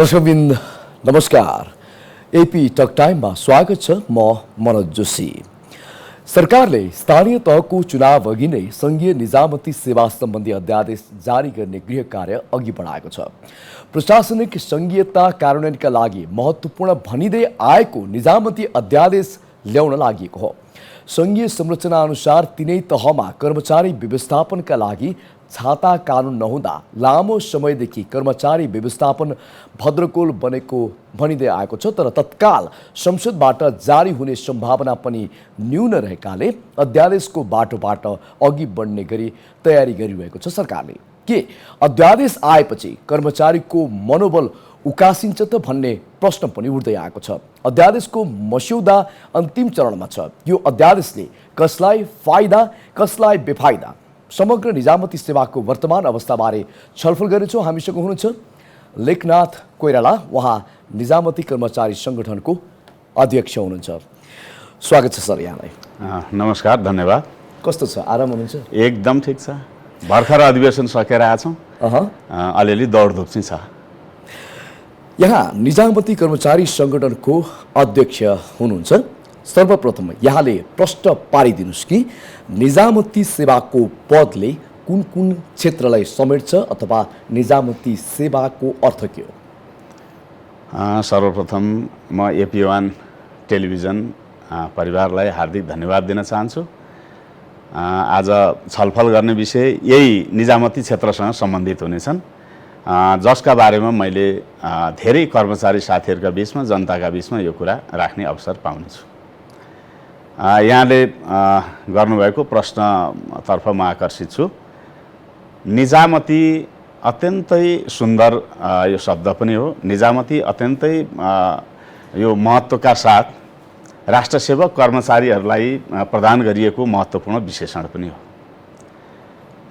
दर्शकवृन्द नमस्कार। AP talk टाइममा स्वागत छ। म मनोज जोशी। सरकारले स्थानीय तहको चुनाव अघि नै संघीय निजामती सेवा सम्बन्धी अध्यादेश जारी गर्ने गृह कार्य अघि बढाएको छ। प्रशासनिक संघीयता कार्यान्वयनका लागि महत्त्वपूर्ण भनिँदै आएको निजामती अध्यादेश ल्याउन लागि हो। संघीय संरचना अनुसार तिनै तहमा कर्मचारी व्यवस्थापनका लागि छाता कानुन नहुँदा लामो समयदेखि कर्मचारी व्यवस्थापन भद्रकोल बनेको भनिँदै आएको छ। तर तत्काल संसदबाट जारी हुने सम्भावना पनि न्यून रहेकाले अध्यादेशको बाटोबाट अघि बढ्ने गरी तयारी गरिरहेको छ सरकारले। के अध्यादेश आएपछि कर्मचारीको मनोबल उकासिन्छ त भन्ने प्रश्न पनि उठ्दै आएको छ। अध्यादेशको मस्यौदा अन्तिम चरणमा छ। यो अध्यादेशले कसलाई फाइदा कसलाई बेफाइदा समग्र निजामती सेवाको वर्तमान अवस्थाबारे छलफल गर्नेछौँ। हामीसँग हुनुहुन्छ लेखनाथ कोइराला, उहाँ निजामती कर्मचारी सङ्गठनको अध्यक्ष हुनुहुन्छ। स्वागत छ सर यहाँलाई। नमस्कार, धन्यवाद। कस्तो छ, आराम हुनुहुन्छ? एकदम ठिक छ। भर्खर अधिवेशन सकेर आछौँ, अलिअलि दौडधुप चाहिँ छ। यहाँ निजामती कर्मचारी सङ्गठनको अध्यक्ष हुनुहुन्छ। सर्वप्रथम यहाँले प्रश्न पारिदिनुहोस् कि निजामती सेवाको पदले कुन कुन क्षेत्रलाई समेट्छ अथवा निजामती सेवाको अर्थ के हो? सर्वप्रथम म एपी1 टेलिभिजन परिवारलाई हार्दिक धन्यवाद दिन चाहन्छु। आज छलफल गर्ने विषय यही निजामती क्षेत्रसँग सम्बन्धित हुनेछन्, जसका बारेमा मैले धेरै कर्मचारी साथीहरूका बिचमा, जनताका बिचमा यो कुरा राख्ने अवसर पाउनेछु। यहाँले गर्नुभएको प्रश्नतर्फ म आकर्षित छु। निजामती अत्यन्तै सुन्दर यो शब्द पनि हो। निजामती अत्यन्तै यो महत्त्वका साथ राष्ट्रसेवक कर्मचारीहरूलाई प्रदान गरिएको महत्त्वपूर्ण विशेषण पनि हो।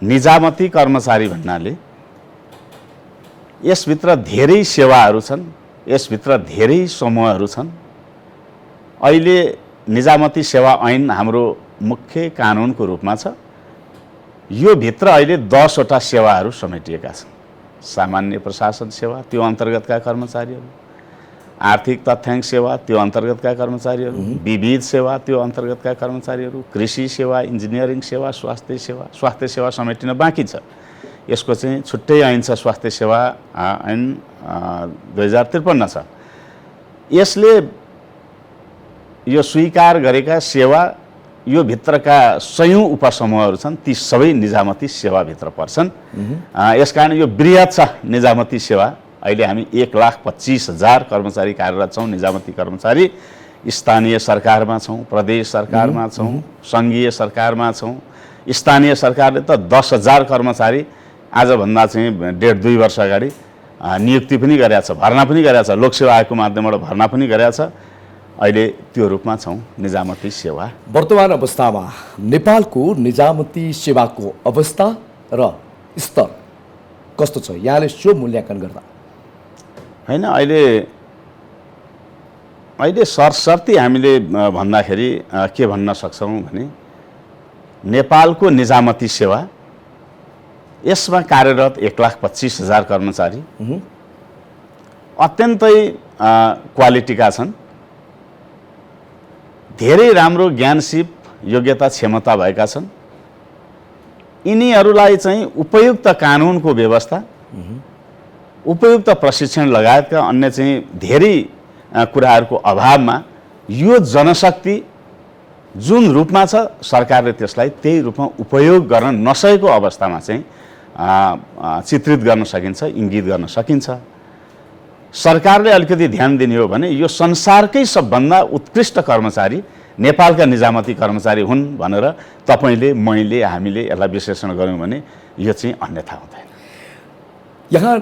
निजामती कर्मचारी भन्नाले यसभित्र धेरै सेवाहरू छन्, यसभित्र धेरै समूहहरू छन्। अहिले निजामती सेवा ऐन हाम्रो मुख्य कानुनको रूपमा छ। यो भित्र अहिले 10 वटा सेवाहरू समेटिएका छन्। सामान्य प्रशासन सेवा, त्यो अन्तर्गतका कर्मचारीहरू; आर्थिक तथ्याङ्क सेवा, त्यो अन्तर्गतका कर्मचारीहरू; विविध सेवा, त्यो अन्तर्गतका कर्मचारीहरू; कृषि सेवा, इन्जिनियरिङ सेवा, स्वास्थ्य सेवा समेटिन बाँकी छ। यसको चाहिँ छुट्टै ऐन छ, स्वास्थ्य सेवा ऐन 2053 छ। यसले यो स्वीकार गरेका सेवा, यो भित्रका सयौं उपसमूहहरू छन्, ती सबै निजामती सेवाभित्र पर्छन्। यसकारण यो बृहत छ निजामती सेवा। अहिले हामी 1,25,000 कर्मचारी कार्यरत छौँ। निजामती कर्मचारी स्थानीय सरकारमा छौँ, प्रदेश सरकारमा छौँ, सङ्घीय सरकारमा छौँ। स्थानीय सरकारले त 10,000 कर्मचारी आजभन्दा चाहिँ 1.5-2 वर्ष अगाडि नियुक्ति पनि गरेका छ, भर्ना पनि गरेका छ। लोकसेवा आयोगको माध्यमबाट भर्ना पनि गरेका छ। अहिले त्यो रूपमा छौँ निजामती सेवा। वर्तमान अवस्थामा नेपालको निजामती सेवाको अवस्था र स्तर कस्तो छ, यहाँले सो मूल्याङ्कन गर्दा? होइन, अहिले सरसर्ती हामीले भन्दाखेरि के भन्न सक्छौँ भने नेपालको निजामती सेवा, यसमा कार्यरत 1,25,000 कर्मचारी अत्यन्तै क्वालिटीका छन्। धेरै राम्रो ज्ञानसिप, योग्यता, क्षमता भएका छन्। यिनीहरूलाई चाहिँ उपयुक्त कानुनको व्यवस्था, उपयुक्त प्रशिक्षण लगायतका अन्य चाहिँ धेरै कुराहरूको अभावमा यो जनशक्ति जुन रूपमा छ, सरकारले त्यसलाई त्यही रूपमा उपयोग गर्न नसकेको अवस्थामा चाहिँ चित्रित गर्न सकिन्छ, इङ्गित गर्न सकिन्छ। सरकारले अलिकति ध्यान दिने हो भने यो संसारकै सबभन्दा उत्कृष्ट कर्मचारी नेपालका निजामती कर्मचारी हुन् भनेर तपाईँले, मैले, हामीले यसलाई विश्लेषण गऱ्यौँ भने यो चाहिँ अन्यथा हुँदैन। यहाँ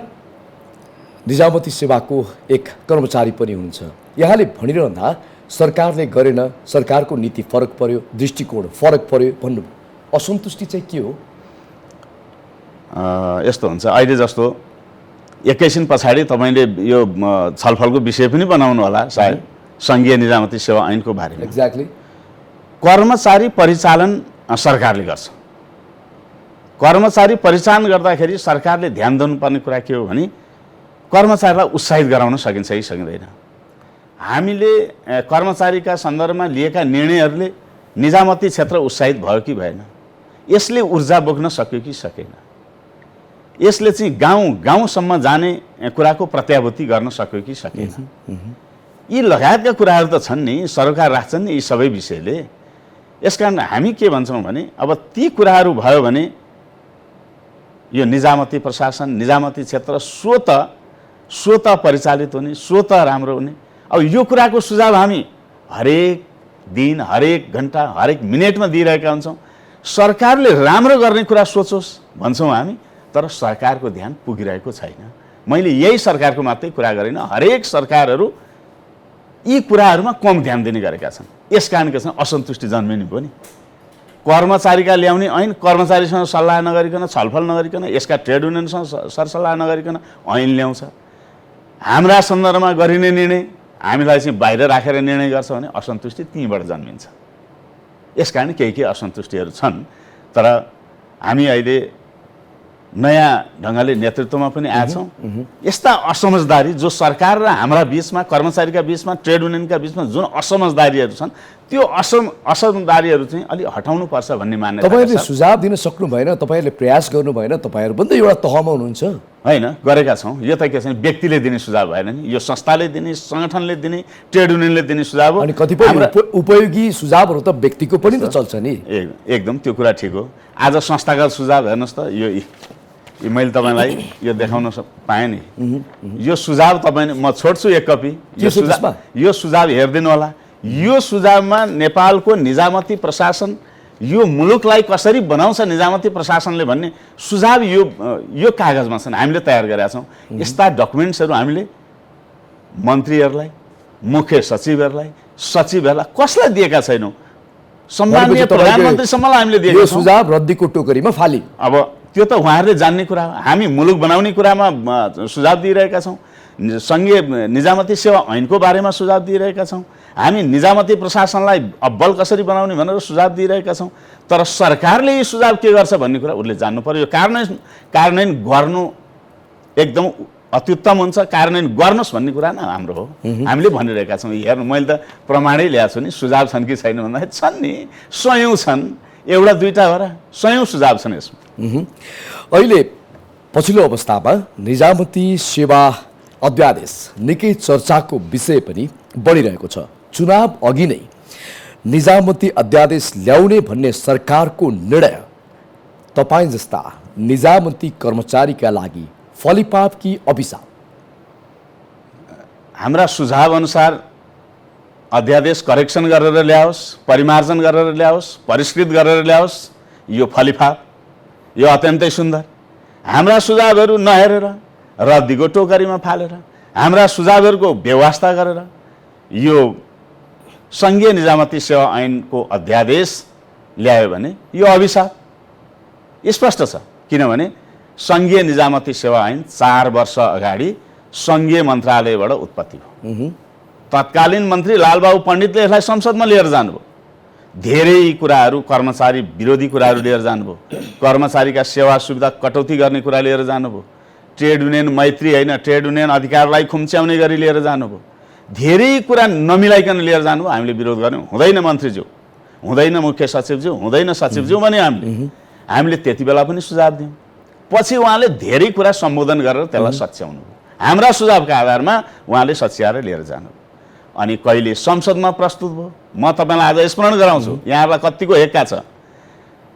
निजामती सेवाको एक कर्मचारी पनि हुनुहुन्छ। यहाँले भनिरहँदा सरकारले गरेन, सरकारको नीति फरक पर्यो, दृष्टिकोण फरक पर्यो भन्नु, असन्तुष्टि चाहिँ के हो? यस्तो हुन्छ, अहिले जस्तो एकैछिन पछाडि तपाईँले यो छलफलको विषय पनि बनाउनु होला सायद, सङ्घीय निजामती सेवा ऐनको बारेमा। एक्ज्याक्टली। कर्मचारी परिचालन सरकारले गर्छ। कर्मचारी परिचालन गर्दाखेरि सरकारले ध्यान दिनुपर्ने कुरा के हो भने कर्मचारीलाई उत्साहित गराउन सकिन्छ कि सकिँदैन। हामीले कर्मचारीका सन्दर्भमा लिएका निर्णयहरूले निजामती क्षेत्र उत्साहित भयो कि भएन, यसले ऊर्जा बोक्न सक्यो कि सकेन, यसले चाहिँ गाउँ गाउँसम्म जाने कुराको प्रत्याभूति गर्न सक्यो कि सकेन, यी लगायतका कुराहरू त छन् नि, सरकार राख्छन् नि यी सबै विषयले। यसकारण हामी के भन्छौँ भने अब ती कुराहरू भयो भने यो निजामती प्रशासन, निजामती क्षेत्र स्वत परिचालित हुने, स्वत राम्रो हुने। अब यो कुराको सुझाव हामी हरेक दिन, हरेक घन्टा, हरेक मिनेटमा दिइरहेका हुन्छौँ। सरकारले राम्रो गर्ने कुरा सोचोस् भन्छौँ हामी, तर सरकारको ध्यान पुगिरहेको छैन। मैले यही सरकारको मात्रै कुरा गरिनँ, हरेक सरकारहरू यी कुराहरूमा कम ध्यान दिने गरेका छन्। यसकारण के छ, असन्तुष्टि जन्मिने भयो नि। कर्मचारीका ल्याउने ऐन कर्मचारीसँग सल्लाह नगरिकन, छलफल नगरिकन, यसका ट्रेड युनियनसँग सरसल्लाह नगरिकन ऐन ल्याउँछ। हाम्रा सन्दर्भमा गरिने निर्णय हामीलाई चाहिँ बाहिर राखेर निर्णय गर्छ भने असन्तुष्टि त्यहीँबाट जन्मिन्छ। यसकारण केही असन्तुष्टिहरू छन्, तर हामी अहिले नयाँ ढङ्गले नेतृत्वमा पनि आएछौँ। यस्ता असमझदारी जो सरकार र हाम्रा बिचमा, कर्मचारीका बिचमा, ट्रेड युनियनका बिचमा जुन असमझदारीहरू छन्, त्यो असमझदारीहरू चाहिँ अलि हटाउनुपर्छ भन्ने मान्यता छ। तपाईँले सुझाव दिन सक्नु भएन, तपाईँले प्रयास गर्नु भएन, तपाईँहरू पनि त एउटा तहमा हुनुहुन्छ होइन? गरेका छौँ। यो त के छ, व्यक्तिले दिने सुझाव भएन नि, यो संस्थाले दिने, सङ्गठनले दिने, ट्रेड युनियनले दिने सुझाव हो। अनि कतिपय उपयोगी सुझावहरू त व्यक्तिको पनि त चल्छ नि। एकदम त्यो कुरा ठिक हो। आज संस्थागत सुझाव हेर्नुहोस् त, यो मैले तपाईँलाई यो देखाउन पाएँ नि, यो सुझाव तपाईँले म छोड्छु एक कपी, यो सुझाव हेरिदिनु होला। यो सुझावमा नेपालको निजामती प्रशासन, यो मुलुकलाई कसरी बनाउँछ निजामती प्रशासनले भन्ने सुझाव यो कागजमा छन्, हामीले तयार गरेका छौँ। यस्ता डकुमेन्ट्सहरू हामीले मन्त्रीहरूलाई, मुख्य सचिवहरूलाई, कसलाई दिएका छैनौँ? सम्माननीय प्रधानमन्त्रीसम्मलाई हामीले दिएका छौँ। सुझाव रद्दीको टोकरीमा फाली। अब त्यो त उहाँहरूले जान्ने कुरा हो। हामी मुलुक बनाउने कुरामा सुझाव दिइरहेका छौँ, सङ्घीय निजामती सेवा ऐनको बारेमा सुझाव दिइरहेका छौँ, हामी निजामती प्रशासनलाई अब्बल कसरी बनाउने भनेर सुझाव दिइरहेका छौँ। तर सरकारले यी सुझाव के गर्छ भन्ने कुरा उसले जान्नु पर्यो। कार्यान्वयन गर्नु एकदम अत्युत्तम हुन्छ, कार्यान्वयन गर्नुहोस् भन्ने कुरा न हाम्रो हो। हामीले भनिरहेका छौँ। हेर्नु, मैले त प्रमाणै ल्याएको छु नि, सुझाव छन् कि छैन भन्दाखेरि छन् नि, सयौँ छन्, एउटा दुईवटा हो र, सयौँ सुझाव छन् यसमा। अहिले पछिल्लो अवस्थामा निजामती सेवा अध्यादेश निकै चर्चाको विषय पनि बढिरहेको छ। चुनाव अघि नै निजामती अध्यादेश ल्याउने भन्ने सरकारको निर्णय तपाईँ जस्ता निजामती कर्मचारीका लागि फलिपाप कि अभिशाप? हाम्रा सुझाव अनुसार अध्यादेश करेक्सन गरेर ल्याओस्, परिमार्जन गरेर ल्याओस्, परिष्कृत गरेर ल्याओस्, यो फलिफाप, यो अत्यन्तै सुन्दर। हाम्रा सुझावहरू नहेरेर, रद्दीको टोकरीमा फालेर, हाम्रा सुझावहरूको व्यवस्था गरेर यो सङ्घीय निजामती सेवा ऐनको अध्यादेश ल्यायो भने यो अभिशाप स्पष्ट छ। किनभने सङ्घीय निजामती सेवा ऐन 4 वर्ष अगाडि सङ्घीय मन्त्रालयबाट उत्पत्ति भयो। तत्कालीन मन्त्री लालबाबु पण्डितले यसलाई संसदमा लिएर जानुभयो। धेरै कुराहरू, कर्मचारी विरोधी कुराहरू लिएर जानुभयो, कर्मचारीका सेवा सुविधा कटौती गर्ने कुरा लिएर जानुभयो, ट्रेड युनियन मैत्री होइन, ट्रेड युनियन अधिकारलाई खुम्च्याउने गरी लिएर जानुभयो, धेरै कुरा नमिलाइकन लिएर जानुभयो। हामीले विरोध गर्यौँ, हुँदैन मन्त्रीज्यू, हुँदैन मुख्य सचिवज्यू, हुँदैन सचिवज्यू भन्यो हामीले त्यति बेला पनि सुझाव दियौँ। पछि उहाँले धेरै कुरा सम्बोधन गरेर त्यसलाई सच्याउनु भयो। हाम्रा सुझावका आधारमा उहाँले सच्याएर लिएर जानुभयो। अनि कहिले संसदमा प्रस्तुत भयो। म तपाईँलाई आज स्मरण गराउँछु, यहाँहरूलाई कतिको हेक्का छ,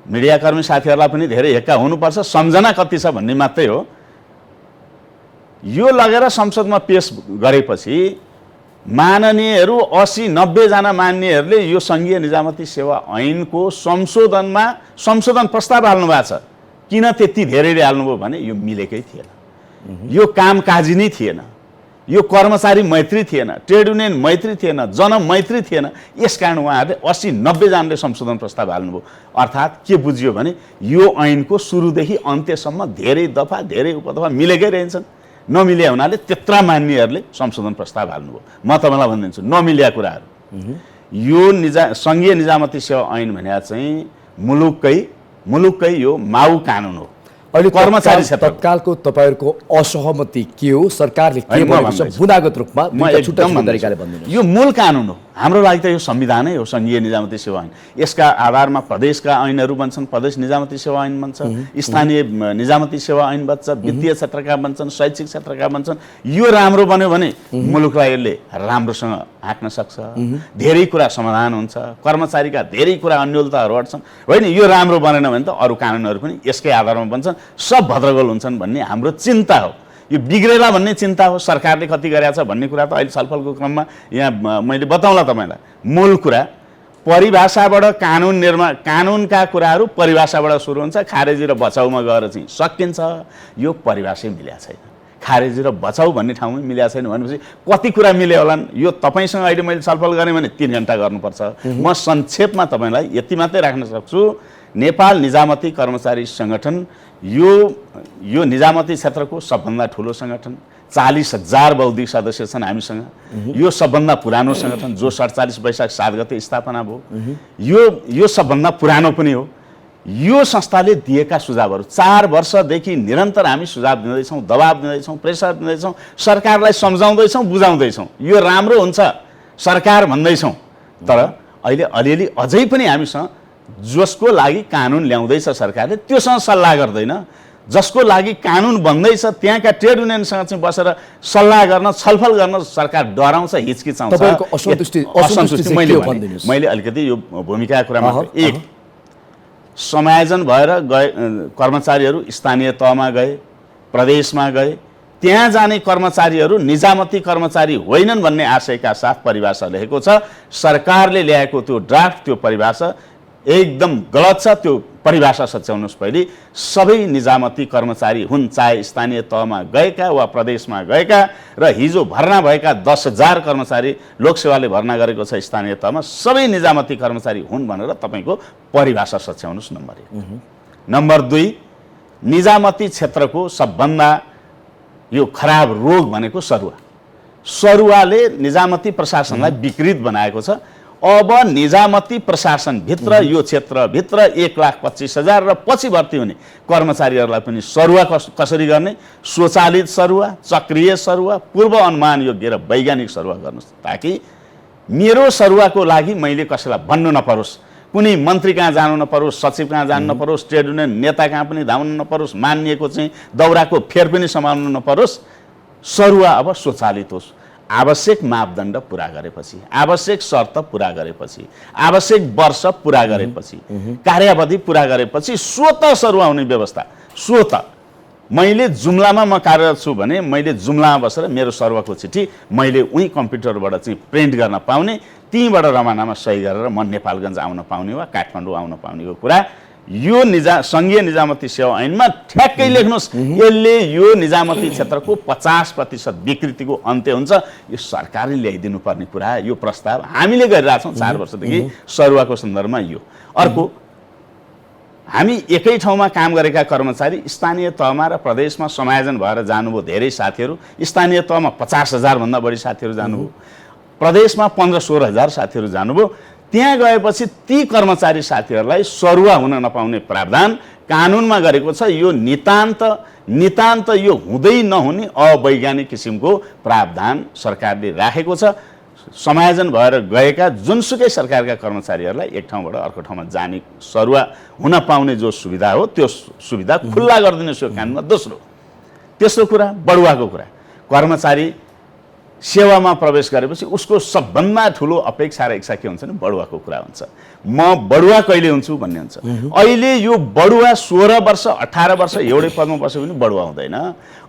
मिडियाकर्मी साथीहरूलाई पनि धेरै हेक्का हुनुपर्छ, सम्झना कति छ भन्ने मात्रै हो। यो लगेर संसदमा पेश गरेपछि माननीयहरू 80-90 जना माननीयहरूले यो सङ्घीय निजामती सेवा ऐनको संशोधन प्रस्ताव हाल्नु भएको छ। किन त्यति धेरैले हाल्नुभयो भने यो मिलेकै थिएन, यो कामकाजी नै थिएन, यो कर्मचारी मैत्री थिएन, ट्रेड युनियन मैत्री थिएन, जनमैत्री थिएन। यसकारण उहाँहरूले 80-90 जनाले संशोधन प्रस्ताव हाल्नुभयो। अर्थात् के बुझियो भने यो ऐनको सुरुदेखि अन्त्यसम्म धेरै दफा, धेरै उपदफा मिलेकै रहन्छन्। नमिलिया हुनाले त्यत्रा मान्यहरूले संशोधन प्रस्ताव हाल्नुभयो। म तपाईँलाई भनिदिन्छु, नमिलिया कुराहरू यो सङ्घीय निजामती सेवा ऐन भने चाहिँ मुलुककै यो माउ कानुन हो। अहिले कर्मचारी क्षेत्र तत्कालको तपाईहरुको असहमति के हो? सरकारले के होइन, म भनेको छ भन्दैछु। बुनागत रूपमा म दुईटा छुट्टा एकदम छुट्टा तरिकाले भन्दैछु। भन्दिनु। यो मूल कानुन हो हाम्रो लागि त यो संविधानै हो संघीय निजामती सेवा ऐन। यसका आधारमा प्रदेशका ऐनहरू बन्छन्, प्रदेश निजामती सेवा ऐन बन्छ, स्थानीय निजामती सेवा ऐन बन्छ, वित्तीय क्षेत्रका बन्छन्, शैक्षिक क्षेत्रका बन्छन्। यो राम्रो बन्यो भने मुलुकलाई यसले राम्रोसँग हाँक्न सक्छ, धेरै कुरा समाधान हुन्छ, कर्मचारीका धेरै कुरा अन्यलताहरू हट्छन्। होइन, यो राम्रो बनेन भने त अरू कानुनहरू पनि यसकै आधारमा बन्छन्, सब भद्रगोल हुन्छन् भन्ने हाम्रो चिन्ता हो। यो बिग्रेला भन्ने चिन्ता हो, सरकारले कति गरेछ भन्ने कुरा त अहिले छलफलको क्रममा यहाँ मैले बताउँला तपाईँलाई। मूल कुरा परिभाषाबाट कानुनका कुराहरू परिभाषाबाट सुरु हुन्छ, खारेजी र बचाउमा गएर चाहिँ सकिन्छ। यो परिभाषै मिल्या छैन, खारेजी र बचाउ भन्ने ठाउँमै मिल्या छैन भनेपछि कति कुरा मिल्यो होलान्? यो तपाईँसँग अहिले मैले छलफल गरेँ भने 3 घण्टा गर्नुपर्छ। म संक्षेपमा तपाईँलाई यति मात्रै राख्न सक्छु, नेपाल निजामती कर्मचारी सङ्गठन यो निजामती क्षेत्रको सबभन्दा ठुलो सङ्गठन, 40,000 बौद्धिक सदस्य छन् हामीसँग। यो सबभन्दा पुरानो सङ्गठन जो 47 वैशाख 7 गते स्थापना भयो, यो सबभन्दा पुरानो पनि हो। यो संस्थाले दिएका सुझावहरू 4 वर्षदेखि निरन्तर हामी सुझाव दिँदैछौँ, दबाब दिँदैछौँ, प्रेसर दिँदैछौँ, सरकारलाई सम्झाउँदैछौँ, बुझाउँदैछौँ, यो राम्रो हुन्छ सरकार भन्दैछौँ। तर अहिले अलिअलि अझै पनि हामीसँग जसको लागि कानुन ल्याउँदैछ सरकारले त्योसँग सल्लाह गर्दैन, जसको लागि कानुन बन्दैछ त्यहाँका ट्रेड युनियनसँग चाहिँ बसेर सल्लाह गर्न, छलफल गर्न सरकार डराउँछ, हिचकिचाउँछ। तपाईको असन्तुष्टि मैले अलिकति यो भूमिकाको कुरामा एक समायोजन भएर गए कर्मचारीहरू स्थानीय तहमा गए, प्रदेशमा गए, त्यहाँ जाने कर्मचारीहरू निजामती कर्मचारी होइनन् भन्ने आशयका साथ परिभाषा लेखेको छ। सरकारले ल्याएको त्यो ड्राफ्ट, त्यो परिभाषा एकदम गलत छ। त्यो परिभाषा सच्याउनुहोस् पहिले। सबै निजामती कर्मचारी हुन्, चाहे स्थानीय तहमा गएका वा प्रदेशमा गएका, र हिजो भर्ना भएका 10,000 कर्मचारी लोकसेवाले भर्ना गरेको छ स्थानीय तहमा, सबै निजामती कर्मचारी हुन् भनेर तपाईँको परिभाषा सच्याउनुहोस्, नम्बर 1। नम्बर 2, निजामती क्षेत्रको सबभन्दा यो खराब रोग भनेको सरुवाले निजामती प्रशासनलाई विकृत बनाएको छ। अब निजामती प्रशासनभित्र यो क्षेत्रभित्र 1,25,000 र पछि भर्ती हुने कर्मचारीहरूलाई पनि सरुवा कसरी गर्ने, स्वचालित सरुवा, चक्रिय सरुवा, पूर्व अनुमान योग्य र वैज्ञानिक सरुवा गर्नुहोस्, ताकि मेरो सरुवाको लागि मैले कसैलाई भन्नु नपरोस्, कुनै मन्त्री कहाँ जानु नपरोस्, सचिव कहाँ जानु नपरोस्, ट्रेड युनियन नेता कहाँ पनि धाउनु नपरोस्, मानिएको चाहिँ दौराको फेर पनि सम्हाल्नु नपरोस्। सरुवा अब स्वचालित होस्। आवश्यक मापदण्ड पुरा गरेपछि, आवश्यक शर्त पुरा गरेपछि, आवश्यक वर्ष पुरा गरेपछि, कार्यावधि पुरा गरेपछि स्वतः सरुवा हुने व्यवस्था। स्वतः मैले जुम्लामा म कार्यरत छु भने मैले जुम्लामा बसेर मेरो सरुवाको चिठी मैले उही कम्प्युटरबाट चाहिँ प्रिन्ट गर्न पाउने, त्यहीँबाट रमानामा सही गरेर म नेपालगञ्ज आउन पाउने वा काठमाडौँ आउन पाउनेको कुरा यो संघीय निजामती सेवा ऐनमा ठ्याक्कै लेख्नुहोस्। यसले यो निजामती क्षेत्रको 50% विकृतिको अन्त्य हुन्छ। यो सरकारले ल्याइदिनु पर्ने कुरा, यो प्रस्ताव हामीले गरिरहेछौँ 4 वर्षदेखि सरुवाको सन्दर्भमा। यो अर्को, हामी एकै ठाउँमा काम गरेका कर्मचारी स्थानीय तहमा र प्रदेशमा समायोजन भएर जानुभयो। धेरै साथीहरू स्थानीय तहमा 50,000 भन्दा बढी साथीहरू जानुभयो, प्रदेशमा 15-16,000 साथीहरू जानुभयो। त्यहाँ गएपछि ती कर्मचारी साथीहरूलाई सरुवा हुन नपाउने प्रावधान कानुनमा गरेको छ। यो नितान्त यो हुँदै नहुने अवैज्ञानिक किसिमको प्रावधान सरकारले राखेको छ। समायोजन भएर गएका जुनसुकै सरकारका कर्मचारीहरूलाई एक ठाउँबाट अर्को ठाउँमा जाने सरुवा हुन पाउने जो सुविधा हो त्यो सुविधा खुल्ला गरिदिनुहोस् यो कानुनमा। तेस्रो कुरा, बढुवाको कुरा। कर्मचारी सेवामा प्रवेश गरेपछि उसको सबभन्दा ठुलो अपेक्षा र इच्छा के हुन्छ भने बढुवाको कुरा हुन्छ। म बढुवा कहिले हुन्छु भन्ने हुन्छ। अहिले यो बढुवा 16 वर्ष 18 वर्ष एउटै पदमा बस्यो भने बढुवा हुँदैन।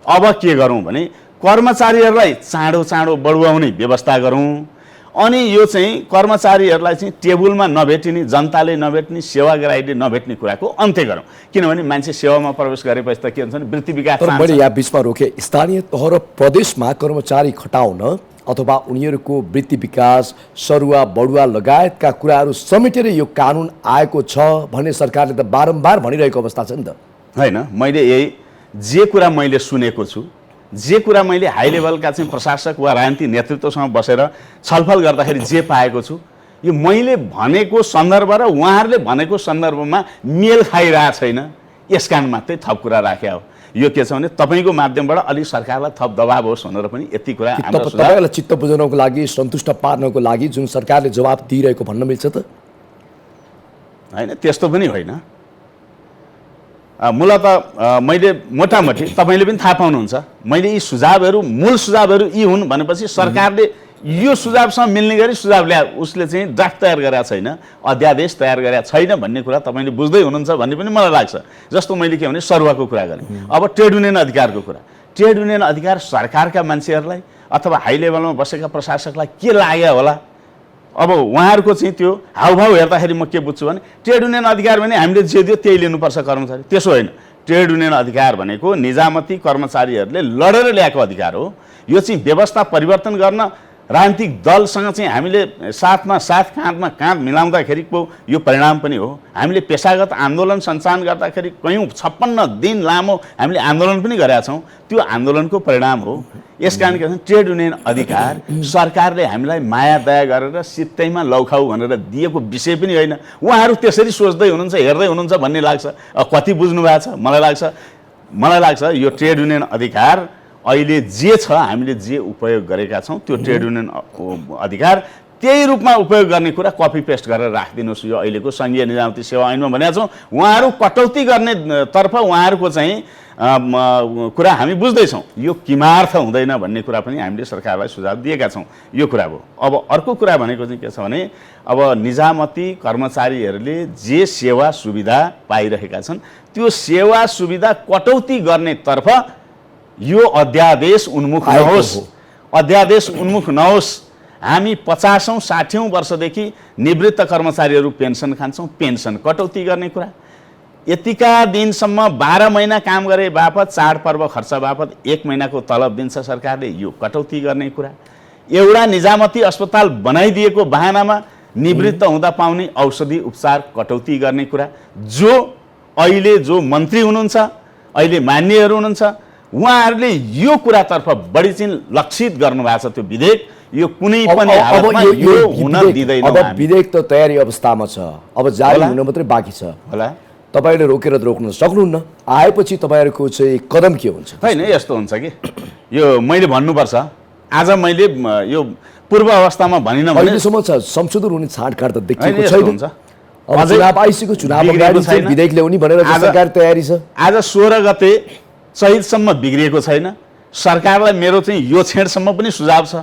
अब के गरौँ भने कर्मचारीहरूलाई चाँडो बढुवाउने व्यवस्था गरौँ। अनि यो चाहिँ कर्मचारीहरूलाई चाहिँ टेबुलमा नभेटिने, जनताले नभेट्ने, सेवाग्राहीले नभेट्ने कुराको अन्त्य गरौँ। किनभने मान्छे सेवामा प्रवेश गरेपछि त के हुन्छ भने वृत्ति विकास। तर मैले यहाँ बिचमा रोकेँ, स्थानीय तह र प्रदेशमा कर्मचारी खटाउन अथवा उनीहरूको वृत्ति विकास, सरुवा बढुवा लगायतका कुराहरू समेटेर यो कानुन आएको छ भन्ने सरकारले त बारम्बार भनिरहेको अवस्था छ नि त। होइन, मैले यही जे कुरा मैले सुनेको छु, जे कुरा मैले हाई लेभलका चाहिँ प्रशासक वा राजनीतिक नेतृत्वसँग बसेर छलफल गर्दाखेरि जे पाएको छु, यो मैले भनेको सन्दर्भ र उहाँहरूले भनेको सन्दर्भमा मेल खाइरहेको छैन। यस कारण मात्रै थप कुरा राखे हो। यो के छ भने तपाईँको माध्यमबाट अलिक सरकारलाई थप दबाब होस् भनेर पनि यति कुरा हाम्रो सुझाव। तपाईँलाई चित्त बुझाउनको लागि, सन्तुष्ट पार्नको लागि जुन सरकारले जवाब दिइरहेको भन्न मिल्छ त? होइन, त्यस्तो पनि होइन। मूलत मैले मोटामोटी तपाईँले पनि थाहा पाउनुहुन्छ, मैले यी सुझावहरू, मूल सुझावहरू यी हुन् भनेपछि सरकारले यो सुझावसँग मिल्ने गरी सुझाव ल्या, उसले चाहिँ ड्राफ्ट तयार गरेका छैन, अध्यादेश तयार गरेका छैन भन्ने कुरा तपाईँले बुझ्दै हुनुहुन्छ भन्ने पनि मलाई लाग्छ। जस्तो मैले के भने सरुवाको कुरा गरेँ, अब ट्रेड युनियन अधिकारको कुरा। ट्रेड युनियन अधिकार सरकारका मान्छेहरूलाई अथवा हाई लेभलमा बसेका प्रशासकलाई के लाग्यो होला? अब उहाँहरूको चाहिँ त्यो हाउभाउ हेर्दाखेरि म के बुझ्छु भने ट्रेड युनियन अधिकार भने हामीले जे दियो त्यही लिनुपर्छ कर्मचारी, त्यसो होइन। ट्रेड युनियन अधिकार भनेको निजामती कर्मचारीहरूले लडेर ल्याएको अधिकार हो। यो चाहिँ व्यवस्था परिवर्तन गर्न राजनीतिक दलसँग चाहिँ हामीले साथमा साथ, काँधमा काँध मिलाउँदाखेरिको यो परिणाम पनि हो। हामीले पेशागत आन्दोलन सञ्चालन गर्दाखेरि कयौँ 56 दिन लामो हामीले आन्दोलन पनि गरेका छौँ, त्यो आन्दोलनको परिणाम हो। यस कारण के भन्छ ट्रेड युनियन अधिकार सरकारले हामीलाई माया दया गरेर सित्तैमा लौखाउ भनेर दिएको विषय पनि होइन। उहाँहरू त्यसरी सोच्दै हुनुहुन्छ, हेर्दै हुनुहुन्छ भन्ने लाग्छ। कति बुझ्नु भएको छ? मलाई लाग्छ यो ट्रेड युनियन अधिकार अहिले जे छ, हामीले जे उपयोग गरेका छौँ त्यो ट्रेड युनियन अधिकार त्यही रूपमा उपयोग गर्ने कुरा कपी पेस्ट गरेर राखिदिनुहोस्। यो अहिलेको सङ्घीय निजामती सेवा ऐनमा भनेका छौँ, उहाँहरू कटौती गर्ने तर्फ उहाँहरूको चाहिँ कुरा हामी बुझ्दैछौँ। यो किमार्थ हुँदैन भन्ने कुरा पनि हामीले सरकारलाई सुझाव दिएका छौँ। यो कुरा हो। अब अर्को कुरा भनेको चाहिँ के छ भने अब निजामती कर्मचारीहरूले जे सेवा सुविधा पाइरहेका छन् त्यो सेवा सुविधा कटौती गर्ने तर्फ यो अध्यादेश उन्मुख नहोस्। अध्यादेश उन्मुख नहोस्। हामी 50औं 60औं वर्षदेखि निवृत्त कर्मचारीहरू पेन्सन खान्छौँ, पेन्सन कटौती गर्ने कुरा। यतिका दिनसम्म 12 महिना काम गरे बापत, चाडपर्व खर्च बापत 1 महिनाको तलब दिन्छ सरकारले, यो कटौती गर्ने कुरा। एउटा निजामती अस्पताल बनाइदिएको बहानामा निवृत्त हुँदा पाउने औषधि उपचार कटौती गर्ने कुरा। जो अहिले जो मन्त्री हुनुहुन्छ, अहिले मान्यहरू हुनुहुन्छ, उहाँहरूले यो कुरातर्फ बढी चाहिँ लक्षित गर्नुभएको छ। त्यो विधेयक यो कुनै पनि हालतमा यो हुन दिँदैन। अब विधेयक त तयारी अवस्थामा छ, अब जारी हुन मात्रै बाँकी छ होला। तपाईँले रोकेर रोक्न सक्नुहुन्न। आएपछि तपाईँहरूको चाहिँ कदम के हुन्छ? होइन, यस्तो हुन्छ कि यो मैले भन्नुपर्छ। आज मैले यो पूर्व अवस्थामा भनिन भने अहिलेसम्म संशोधन हुने छाँटकाँट त देखिएको छैन। अब चुनाव आइसक्यो, चुनाव अगाडि चाहिँ विधेयक ल्याउने भनेर सरकार तयारी छ। आज 16 गते चैतसम्म बिग्रिएको छैन। सरकारलाई मेरो चाहिँ यो छेडसम्म पनि सुझाव छ।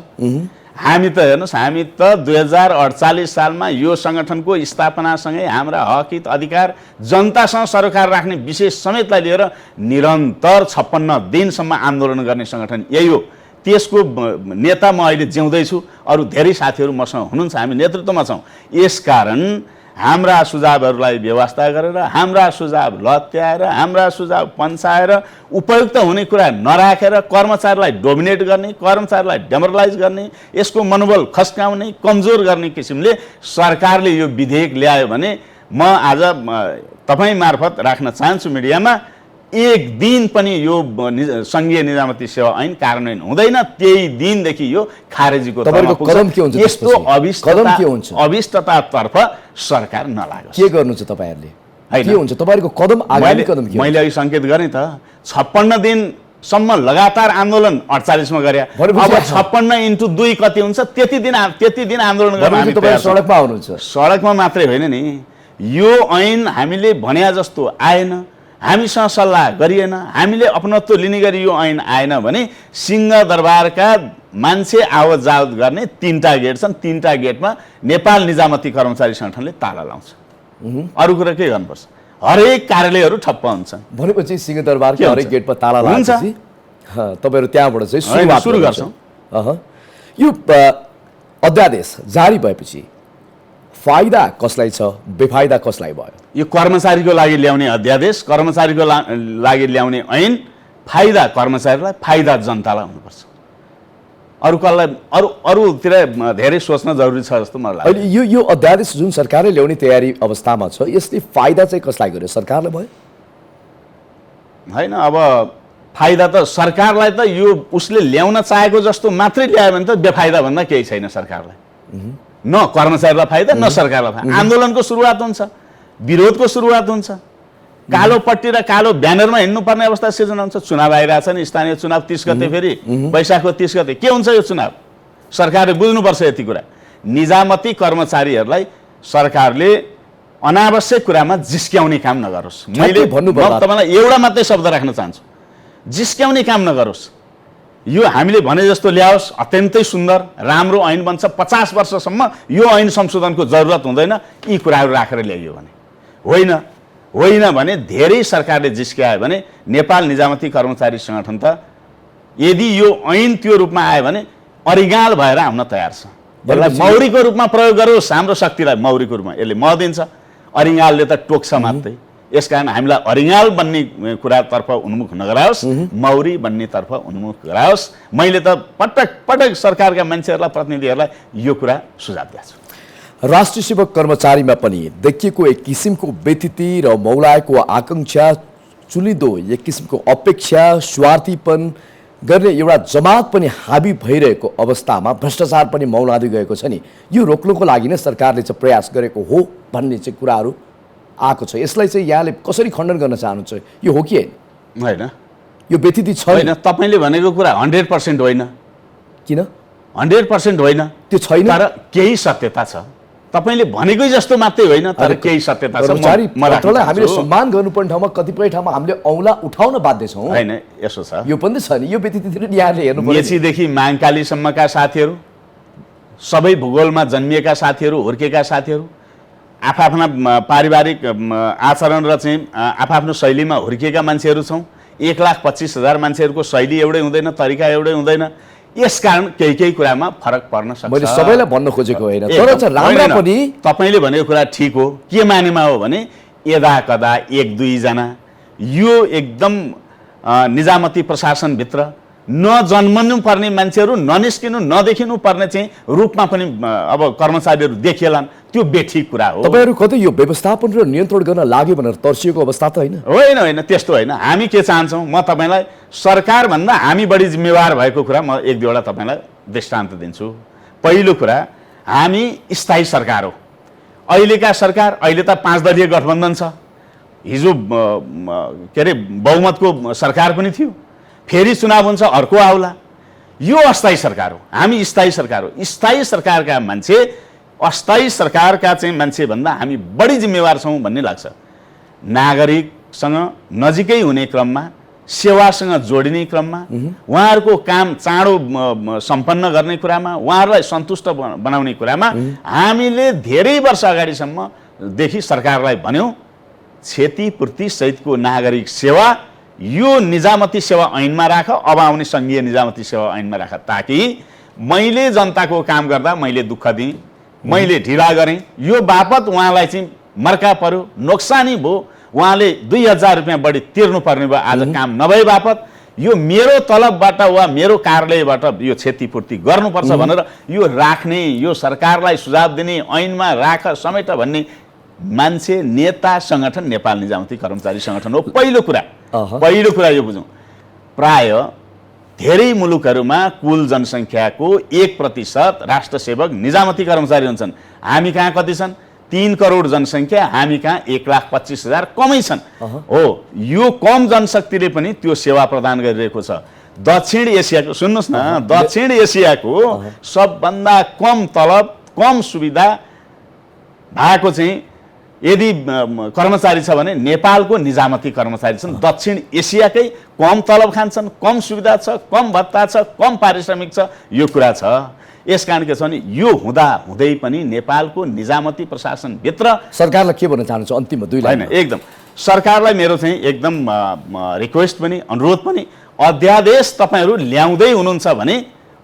हामी त हेर्नुहोस्, हामी त 2048 सालमा यो सङ्गठनको स्थापनासँगै हाम्रा हक हित अधिकार जनतासँग सरोकार राख्ने विषय समेतलाई लिएर निरन्तर 56 दिनसम्म आन्दोलन गर्ने सङ्गठन यही हो। त्यसको नेता म अहिले जिउँदैछु, अरू धेरै साथीहरू मसँग हुनुहुन्छ, हामी नेतृत्वमा छौँ। यसकारण हाम्रा सुझावहरूलाई व्यवस्था गरेर, हाम्रा सुझाव लत्याएर, हाम्रा सुझाव पन्साएर उपयुक्त हुने कुरा नराखेर कर्मचारीलाई डोमिनेट गर्ने, कर्मचारीलाई डेमोरलाइज गर्ने, यसको मनोबल खस्काउने, कमजोर गर्ने किसिमले सरकारले यो विधेयक ल्यायो भने म आज तपाईँ मार्फत राख्न चाहन्छु मिडियामा, एक दिन पनि यो सङ्घीय निजामती सेवा ऐन कार्यान्वयन हुँदैन। त्यही दिनदेखि यो खारेजीको तहमा पुग्छ। यस्तो अभिष्टतातर्फ सरकार नलागोस्। के गर्नु छ तपाईँहरूले? के हुन्छ तपाईँहरूको कदम? आगामी कदम के? मैले अघि सङ्केत गरेँ त, 56 दिनसम्म लगातार आन्दोलन 48 मा गरे। अब 56 × 2 कति हुन्छ? त्यति दिन आन्दोलन गर्न सडकमा आउनुहुन्छ। सडकमा मात्रै होइन नि, यो ऐन हामीले भन्या जस्तो आएन, हामीसँग सल्लाह गरिएन, हामीले अपनत्व लिने गरी यो ऐन आएन भने सिंहदरबारका मान्छे आवत जावत गर्ने 3टा गेट छन्। 3टा गेटमा नेपाल निजामती कर्मचारी सङ्गठनले ताला लाउँछ। अरू कुरा के गर्नुपर्छ? हरेक कार्यालयहरू ठप्प हुन्छन्। भनेपछि सिंहदरबारको हरेक गेटमा ताला लाग्छ। तपाईँहरू त्यहाँबाट चाहिँ सुरु गर्छौँ। यो अध्यादेश जारी भएपछि फाइदा कसलाई छ, बेफाइदा कसलाई भयो? यो कर्मचारीको लागि ल्याउने अध्यादेश, कर्मचारीको लागि ल्याउने ऐन, फाइदा कर्मचारीलाई, फाइदा जनतालाई हुनुपर्छ। अरू कसलाई अरूतिर धेरै सोच्न जरुरी छ जस्तो मलाई लाग्छ। अहिले यो अध्यादेश जुन सरकारले ल्याउने तयारी अवस्थामा छ, यसले फाइदा चाहिँ कसलाई गर्यो? सरकारलाई भयो? होइन, अब फाइदा त सरकारलाई त यो उसले ल्याउन चाहेको जस्तो मात्रै ल्यायो भने त बेफाइदा भन्दा केही छैन सरकारलाई। न कर्मचारीलाई फाइदा, न सरकारलाई फाइदा। आन्दोलनको सुरुवात हुन्छ, विरोधको सुरुवात हुन्छ। कालो पट्टी र कालो ब्यानरमा हिँड्नुपर्ने अवस्था सिर्जना हुन्छ। चुनाव आइरहेछ नि, स्थानीय चुनाव 30 गते, फेरि वैशाखको 30 गते। के हुन्छ यो चुनाव? सरकारले बुझ्नुपर्छ यति कुरा। निजामती कर्मचारीहरूलाई सरकारले अनावश्यक कुरामा जिस्क्याउने काम नगरोस्। मैले तपाईँलाई एउटा मात्रै शब्द राख्न चाहन्छु, जिस्क्याउने काम नगरोस्। यो हामीले भने जस्तो ल्याओस्, अत्यन्तै सुन्दर राम्रो ऐन बन्छ, 50 वर्षसम्म यो ऐन संशोधनको जरुरत हुँदैन, यी कुराहरू राखेर ल्याइयो भने। होइन भने धेरै सरकारले जिस्क्यायो भने नेपाल निजामती कर्मचारी सङ्गठन त यदि यो ऐन त्यो रूपमा आयो भने अरिगाल भएर आउन तयार छ। यसलाई मौरीको रूपमा प्रयोग गरोस्, हाम्रो शक्तिलाई मौरीको रूपमा यसले मह दिन्छ, अरिगालले त टोक्छ मात्रै। यसकारण हामीलाई अरिगाल बन्ने कुरातर्फ उन्मुख नगराओस्, मौरी बन्नेतर्फ उन्मुख गराओस्। मैले त पटक पटक सरकारका मान्छेहरूलाई, प्रतिनिधिहरूलाई यो कुरा सुझाव दिएको छु। राष्ट्रिय सेवक कर्मचारीमा पनि देखिएको एक किसिमको व्यथिति र मौलाएको आकांक्षा, चुलिदो एक किसिमको अपेक्षा, स्वार्थीपन गर्ने एउटा जमात पनि हाबी भइरहेको अवस्थामा भ्रष्टाचार पनि मौलादै गएको छ नि। यो रोक्नको लागि नै सरकारले चाहिँ प्रयास गरेको हो भन्ने चाहिँ कुराहरू आएको छ। यसलाई चाहिँ यहाँले कसरी खण्डन गर्न चाहनुहुन्छ? यो हो कि होइन? यो व्यथिति छ होइन? तपाईँले भनेको कुरा 100% होइन। किन 100% होइन? त्यो छैन, तर केही सत्यता छ। तपाईँले भनेकै जस्तो मात्रै होइन, तर केही सत्यता छ। कर्मचारीलाई हामीले सम्मान गर्नुपर्ने ठाउँमा कतिपय ठाउँमा हामीले औँला उठाउन बाध्य छौँ। होइन, यसो छ, यो पनि छ नि। यो व्यतिथितिर यहाँले हेर्नु पर्यो। मेचीदेखि माङकालीसम्मका साथीहरू, सबै भूगोलमा जन्मिएका साथीहरू, हुर्केका साथीहरू, आफआफ्ना पारिवारिक आचरण र चाहिँ आफआफ्नो शैलीमा हुर्किएका मान्छेहरू छौँ। 1,25,000 मान्छेहरूको शैली एउटै हुँदैन, तरिका एउटै हुँदैन। यसकारण केही कुरामा फरक पर्न सक्छ। मैले सबैलाई भन्न खोजेको होइन, तर चाहिँ राम्रा पनि तपाईँले भनेको कुरा ठिक हो। के मानेमा हो भने यदा कदा 1-2 जना यो एकदम निजामती प्रशासनभित्र नजन्मनु पर्ने मान्छेहरू, ननिस्किनु नदेखिनु पर्ने चाहिँ रूपमा पनि अब कर्मचारीहरू देखिएलान्, त्यो बेठिक कुरा हो। तपाईँहरू कतै यो व्यवस्थापन र नियन्त्रण गर्न लाग्यो भनेर तर्सिएको अवस्था त होइन? होइन, त्यस्तो होइन। हामी के चाहन्छौँ, म तपाईँलाई सरकारभन्दा हामी बढी जिम्मेवार भएको कुरा म 1-2वटा तपाईँलाई दृष्टान्त दिन्छु। पहिलो कुरा, हामी स्थायी सरकार हो। अहिलेका सरकार, अहिले त 5 दलीय गठबन्धन छ, हिजो के अरे बहुमतको सरकार पनि थियो, फेरि चुनाव हुन्छ, अर्को आउला। यो अस्थायी सरकार हो, हामी स्थायी सरकार हो। स्थायी सरकारका मान्छे, अस्थायी सरकारका चाहिँ मान्छे भन्दा हामी बढी जिम्मेवार छौँ भन्ने लाग्छ। नागरिकसँग नजिकै हुने क्रममा, सेवासँग जोडिने क्रममा, उहाँहरूको काम चाँडो सम्पन्न गर्ने कुरामा, उहाँहरूलाई सन्तुष्ट बनाउने कुरामा हामीले धेरै वर्ष अगाडिसम्मदेखि सरकारलाई भन्यौँ, क्षतिपूर्ति सहितको नागरिक सेवा यो निजामती सेवा ऐनमा राख, अब आउने सङ्घीय निजामती सेवा ऐनमा राख, ताकि मैले जनताको काम गर्दा मैले दुःख दिएँ, मैले ढिला गरेँ, यो बापत उहाँलाई चाहिँ मर्का पर्यो, नोक्सानी भयो, उहाँले 2,000 रुपियाँ बढी तिर्नुपर्ने भयो आज काम नभए बापत, यो मेरो तलबबाट वा मेरो कार्यालयबाट यो क्षतिपूर्ति गर्नुपर्छ भनेर यो राख्ने, यो सरकारलाई सुझाव दिने, ऐनमा राख समेट भन्ने मान्छे, नेता, सङ्गठन नेपाल निजामती कर्मचारी सङ्गठन हो। पहिलो कुरा यो बुझौँ, प्राय धेरै मुलुकहरूमा कुल जनसङ्ख्याको 1% राष्ट्र सेवक निजामती कर्मचारी हुन्छन्। हामी कहाँ कति छन्? 3 करोड जनसङ्ख्या, हामी कहाँ 1,25,000 कमै छन्। हो, यो कम जनशक्तिले पनि त्यो सेवा प्रदान गरिरहेको छ। दक्षिण एसियाको, सुन्नुहोस् न, दक्षिण एसियाको सबभन्दा कम तलब, कम सुविधा भएको चाहिँ यदि कर्मचारी छ भने नेपालको निजामती कर्मचारी छन्। दक्षिण एसियाकै कम तलब खान्छन्, कम सुविधा छ, कम भत्ता छ, कम पारिश्रमिक छ, यो कुरा छ। यसकारण के छ भने यो हुँदा हुँदै पनि नेपालको निजामती प्रशासनभित्र सरकारलाई के भन्न चाहनुहुन्छ अन्तिममा 2 लाइन? होइन, एकदम सरकारलाई मेरो चाहिँ एकदम रिक्वेस्ट पनि, अनुरोध पनि, अध्यादेश तपाईँहरू ल्याउँदै हुनुहुन्छ भने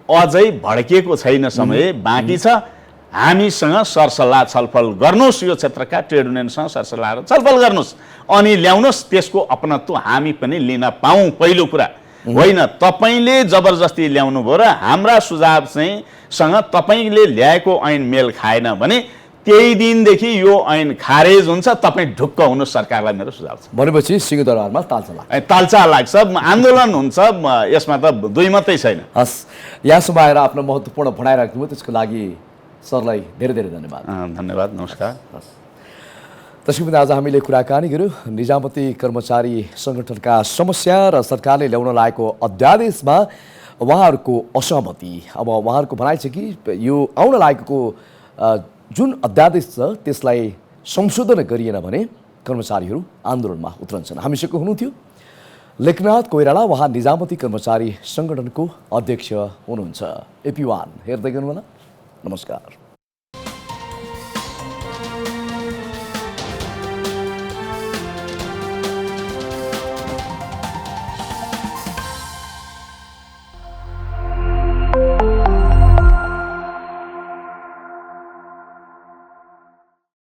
अझै भड्किएको छैन, समय बाँकी छ। हामीसँग सरसल्लाह छलफल गर्नुहोस्, यो क्षेत्रका ट्रेड युनियनसँग सरसल्लाह छलफल गर्नुहोस्, अनि ल्याउनुहोस्, त्यसको अपनत्व हामी पनि लिन पाऊँ। पहिलो कुरा होइन तपाईँले जबरजस्ती ल्याउनु भयो र हाम्रा सुझाव चाहिँ सँग तपाईँले ल्याएको ऐन मेल खाएन भने त्यही दिनदेखि यो ऐन खारेज हुन्छ। तपाईँ ढुक्क हुनुहोस्, सरकारलाई मेरो सुझाव छ। भनेपछि सिंहदरबारमा तालचा लाग्छ, आन्दोलन हुन्छ, यसमा त 2 मात्रै छैन। हस्, यहाँसम्म आएर आफ्नो महत्त्वपूर्ण भनाइ राख्नुभयो, त्यसको लागि सरलाई धेरै धेरै धन्यवाद। धन्यवाद, नमस्कार। दर्शकवृन्द, आज हामीले कुराकानी गर्यौँ निजामती कर्मचारी सङ्गठनका समस्या र सरकारले ल्याउन लागेको अध्यादेशमा उहाँहरूको असहमति। अब उहाँहरूको भनाइ छ कि यो आउन लागेको जुन अध्यादेश छ त्यसलाई संशोधन गरिएन भने कर्मचारीहरू आन्दोलनमा उत्रन्छन्। हामीसँग हुनुहुन्थ्यो लेखनाथ कोइराला, उहाँ निजामती कर्मचारी सङ्गठनको अध्यक्ष हुनुहुन्छ। AP1 हेर्दै गर्नुहोला। नमस्कार।